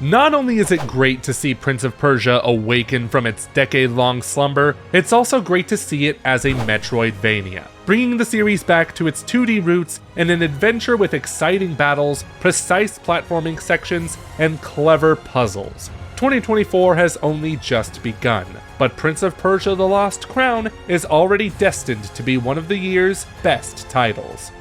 Not only is it great to see Prince of Persia awaken from its decade-long slumber, it's also great to see it as a Metroidvania, bringing the series back to its 2D roots in an adventure with exciting battles, precise platforming sections, and clever puzzles. 2024 has only just begun, but Prince of Persia: The Lost Crown is already destined to be one of the year's best titles.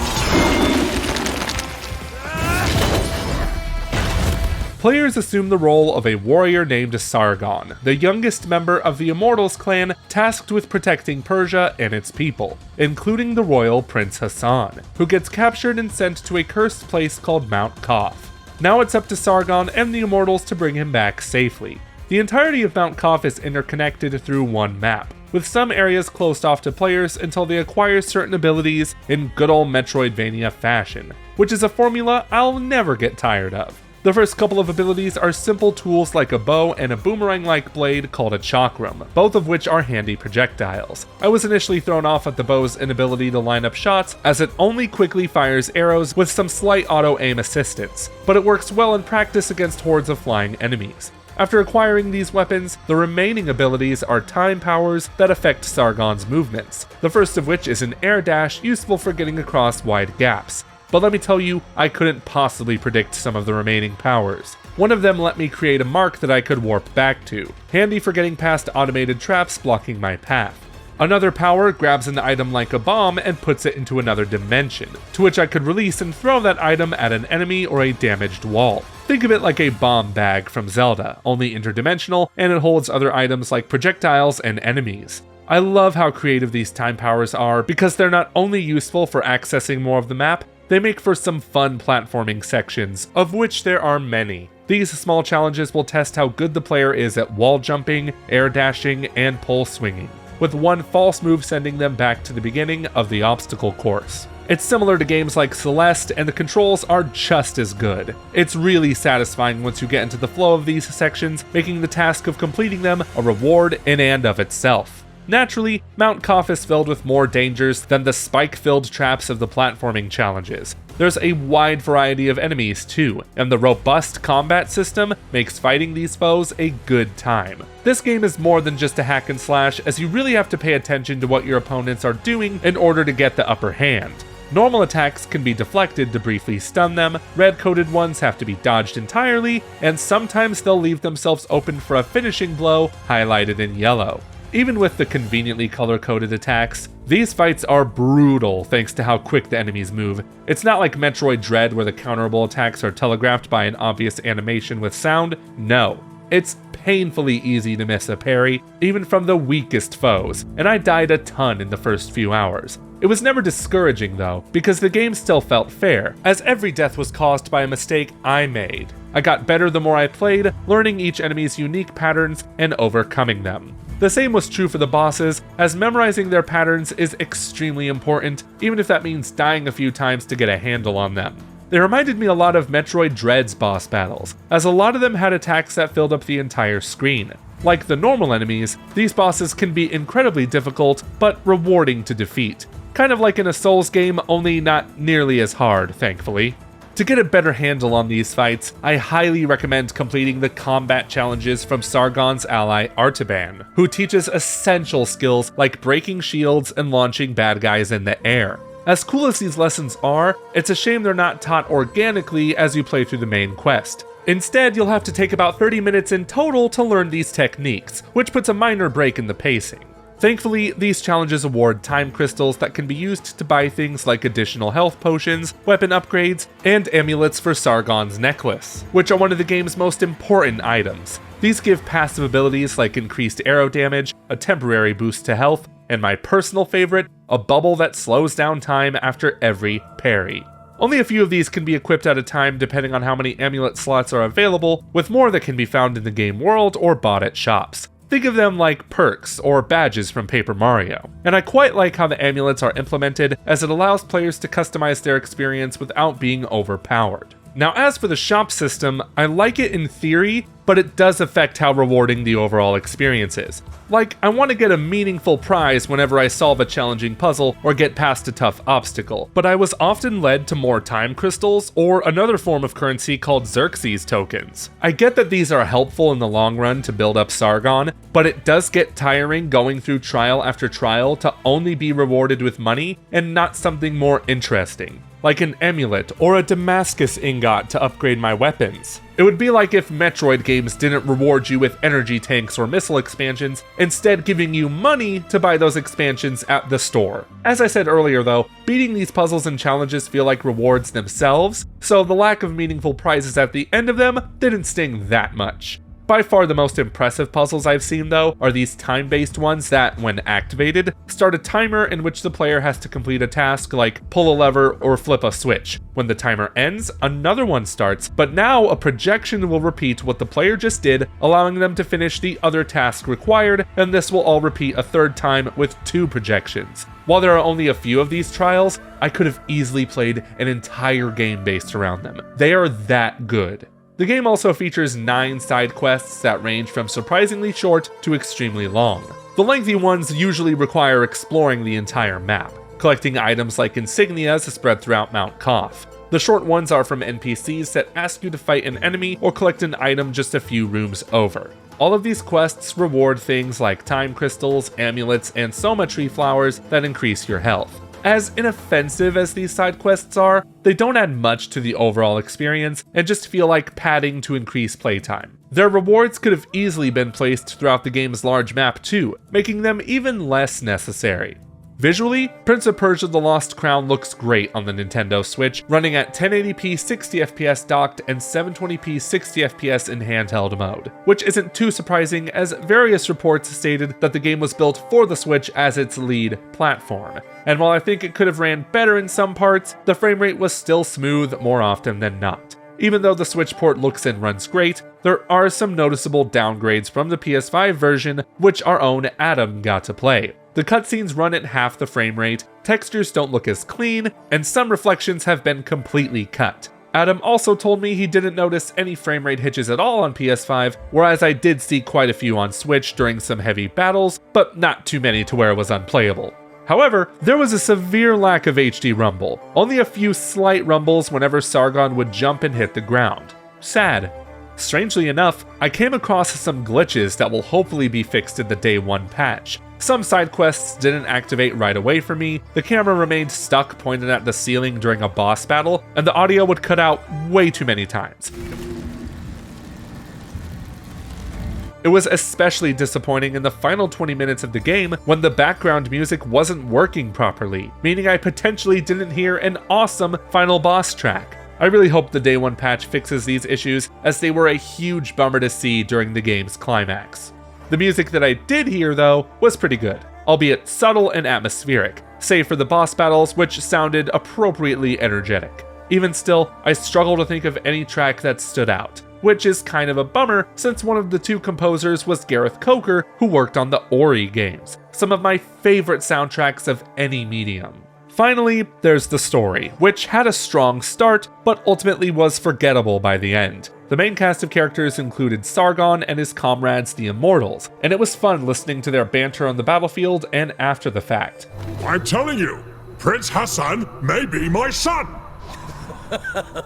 Players assume the role of a warrior named Sargon, the youngest member of the Immortals clan tasked with protecting Persia and its people, including the royal Prince Hassan, who gets captured and sent to a cursed place called Mount Koth. Now it's up to Sargon and the Immortals to bring him back safely. The entirety of Mount Koth is interconnected through one map, with some areas closed off to players until they acquire certain abilities in good old Metroidvania fashion, which is a formula I'll never get tired of. The first couple of abilities are simple tools like a bow and a boomerang-like blade called a chakram, both of which are handy projectiles. I was initially thrown off at the bow's inability to line up shots, as it only quickly fires arrows with some slight auto-aim assistance, but it works well in practice against hordes of flying enemies. After acquiring these weapons, the remaining abilities are time powers that affect Sargon's movements, the first of which is an air dash useful for getting across wide gaps. But let me tell you, I couldn't possibly predict some of the remaining powers. One of them let me create a mark that I could warp back to, handy for getting past automated traps blocking my path. Another power grabs an item like a bomb and puts it into another dimension, to which I could release and throw that item at an enemy or a damaged wall. Think of it like a bomb bag from Zelda, only interdimensional, and it holds other items like projectiles and enemies. I love how creative these time powers are, because they're not only useful for accessing more of the map, they make for some fun platforming sections, of which there are many. These small challenges will test how good the player is at wall jumping, air dashing, and pole swinging, with one false move sending them back to the beginning of the obstacle course. It's similar to games like Celeste, and the controls are just as good. It's really satisfying once you get into the flow of these sections, making the task of completing them a reward in and of itself. Naturally, Mount Koth is filled with more dangers than the spike-filled traps of the platforming challenges. There's a wide variety of enemies too, and the robust combat system makes fighting these foes a good time. This game is more than just a hack and slash, as you really have to pay attention to what your opponents are doing in order to get the upper hand. Normal attacks can be deflected to briefly stun them, red-coated ones have to be dodged entirely, and sometimes they'll leave themselves open for a finishing blow highlighted in yellow. Even with the conveniently color-coded attacks, these fights are brutal thanks to how quick the enemies move. It's not like Metroid Dread where the counterable attacks are telegraphed by an obvious animation with sound. No, it's painfully easy to miss a parry, even from the weakest foes, and I died a ton in the first few hours. It was never discouraging though, because the game still felt fair, as every death was caused by a mistake I made. I got better the more I played, learning each enemy's unique patterns and overcoming them. The same was true for the bosses, as memorizing their patterns is extremely important, even if that means dying a few times to get a handle on them. They reminded me a lot of Metroid Dread's boss battles, as a lot of them had attacks that filled up the entire screen. Like the normal enemies, these bosses can be incredibly difficult, but rewarding to defeat. Kind of like in a Souls game, only not nearly as hard, thankfully. To get a better handle on these fights, I highly recommend completing the combat challenges from Sargon's ally Artaban, who teaches essential skills like breaking shields and launching bad guys in the air. As cool as these lessons are, it's a shame they're not taught organically as you play through the main quest. Instead, you'll have to take about 30 minutes in total to learn these techniques, which puts a minor break in the pacing. Thankfully, these challenges award time crystals that can be used to buy things like additional health potions, weapon upgrades, and amulets for Sargon's necklace, which are one of the game's most important items. These give passive abilities like increased arrow damage, a temporary boost to health, and my personal favorite, a bubble that slows down time after every parry. Only a few of these can be equipped at a time depending on how many amulet slots are available, with more that can be found in the game world or bought at shops. Think of them like perks or badges from Paper Mario. And I quite like how the amulets are implemented, as it allows players to customize their experience without being overpowered. Now as for the shop system, I like it in theory, but it does affect how rewarding the overall experience is. Like, I want to get a meaningful prize whenever I solve a challenging puzzle or get past a tough obstacle, but I was often led to more time crystals or another form of currency called Xerxes tokens. I get that these are helpful in the long run to build up Sargon, but it does get tiring going through trial after trial to only be rewarded with money and not something more interesting, like an amulet or a Damascus ingot to upgrade my weapons. It would be like if Metroid games didn't reward you with energy tanks or missile expansions, instead giving you money to buy those expansions at the store. As I said earlier though, beating these puzzles and challenges feel like rewards themselves, so the lack of meaningful prizes at the end of them didn't sting that much. By far the most impressive puzzles I've seen though are these time-based ones that, when activated, start a timer in which the player has to complete a task like pull a lever or flip a switch. When the timer ends, another one starts, but now a projection will repeat what the player just did, allowing them to finish the other task required, and this will all repeat a third time with 2 projections. While there are only a few of these trials, I could have easily played an entire game based around them. They are that good. The game also features 9 side quests that range from surprisingly short to extremely long. The lengthy ones usually require exploring the entire map, collecting items like insignias spread throughout Mount Koth. The short ones are from NPCs that ask you to fight an enemy or collect an item just a few rooms over. All of these quests reward things like time crystals, amulets, and soma tree flowers that increase your health. As inoffensive as these side quests are, they don't add much to the overall experience and just feel like padding to increase playtime. Their rewards could have easily been placed throughout the game's large map too, making them even less necessary. Visually, Prince of Persia: The Lost Crown looks great on the Nintendo Switch, running at 1080p 60fps docked and 720p 60fps in handheld mode, which isn't too surprising as various reports stated that the game was built for the Switch as its lead platform. And while I think it could have ran better in some parts, the frame rate was still smooth more often than not. Even though the Switch port looks and runs great, there are some noticeable downgrades from the PS5 version, which our own Adam got to play. The cutscenes run at half the frame rate, textures don't look as clean, and some reflections have been completely cut. Adam also told me he didn't notice any frame rate hitches at all on PS5, whereas I did see quite a few on Switch during some heavy battles, but not too many to where it was unplayable. However, there was a severe lack of HD rumble, only a few slight rumbles whenever Sargon would jump and hit the ground. Sad. Strangely enough, I came across some glitches that will hopefully be fixed in the Day 1 patch. Some side quests didn't activate right away for me, the camera remained stuck pointed at the ceiling during a boss battle, and the audio would cut out way too many times. It was especially disappointing in the final 20 minutes of the game when the background music wasn't working properly, meaning I potentially didn't hear an awesome final boss track. I really hope the Day 1 patch fixes these issues, as they were a huge bummer to see during the game's climax. The music that I did hear though was pretty good, albeit subtle and atmospheric, save for the boss battles which sounded appropriately energetic. Even still, I struggle to think of any track that stood out, which is kind of a bummer since one of the 2 composers was Gareth Coker, who worked on the Ori games, some of my favorite soundtracks of any medium. Finally, there's the story, which had a strong start, but ultimately was forgettable by the end. The main cast of characters included Sargon and his comrades the Immortals, and it was fun listening to their banter on the battlefield and after the fact. I'm telling you, Prince Hassan may be my son!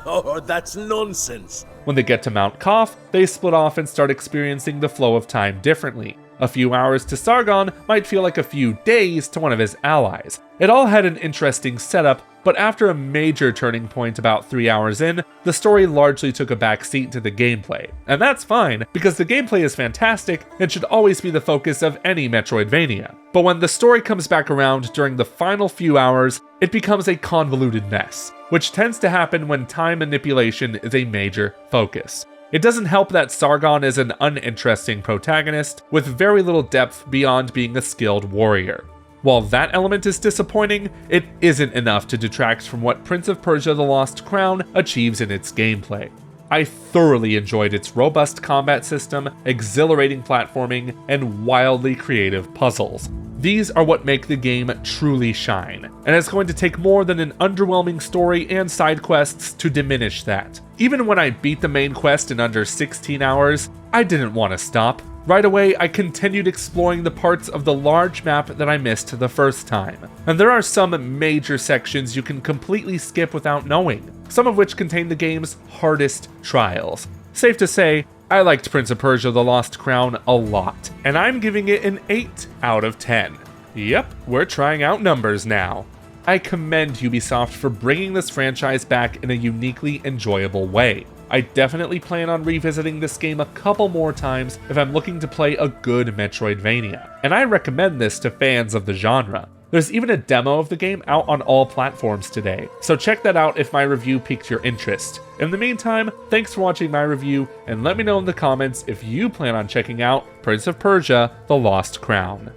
Oh, that's nonsense. When they get to Mount Koth, they split off and start experiencing the flow of time differently. A few hours to Sargon might feel like a few days to one of his allies. It all had an interesting setup, but after a major turning point about 3 hours in, the story largely took a backseat to the gameplay. And that's fine, because the gameplay is fantastic and should always be the focus of any Metroidvania. But when the story comes back around during the final few hours, it becomes a convoluted mess, which tends to happen when time manipulation is a major focus. It doesn't help that Sargon is an uninteresting protagonist, with very little depth beyond being a skilled warrior. While that element is disappointing, it isn't enough to detract from what Prince of Persia: The Lost Crown achieves in its gameplay. I thoroughly enjoyed its robust combat system, exhilarating platforming, and wildly creative puzzles. These are what make the game truly shine, and it's going to take more than an underwhelming story and side quests to diminish that. Even when I beat the main quest in under 16 hours, I didn't want to stop. Right away, I continued exploring the parts of the large map that I missed the first time. And there are some major sections you can completely skip without knowing, some of which contain the game's hardest trials. Safe to say, I liked Prince of Persia: The Lost Crown a lot, and I'm giving it an 8 out of 10. Yep, we're trying out numbers now. I commend Ubisoft for bringing this franchise back in a uniquely enjoyable way. I definitely plan on revisiting this game a couple more times if I'm looking to play a good Metroidvania, and I recommend this to fans of the genre. There's even a demo of the game out on all platforms today, so check that out if my review piqued your interest. In the meantime, thanks for watching my review, and let me know in the comments if you plan on checking out Prince of Persia: The Lost Crown.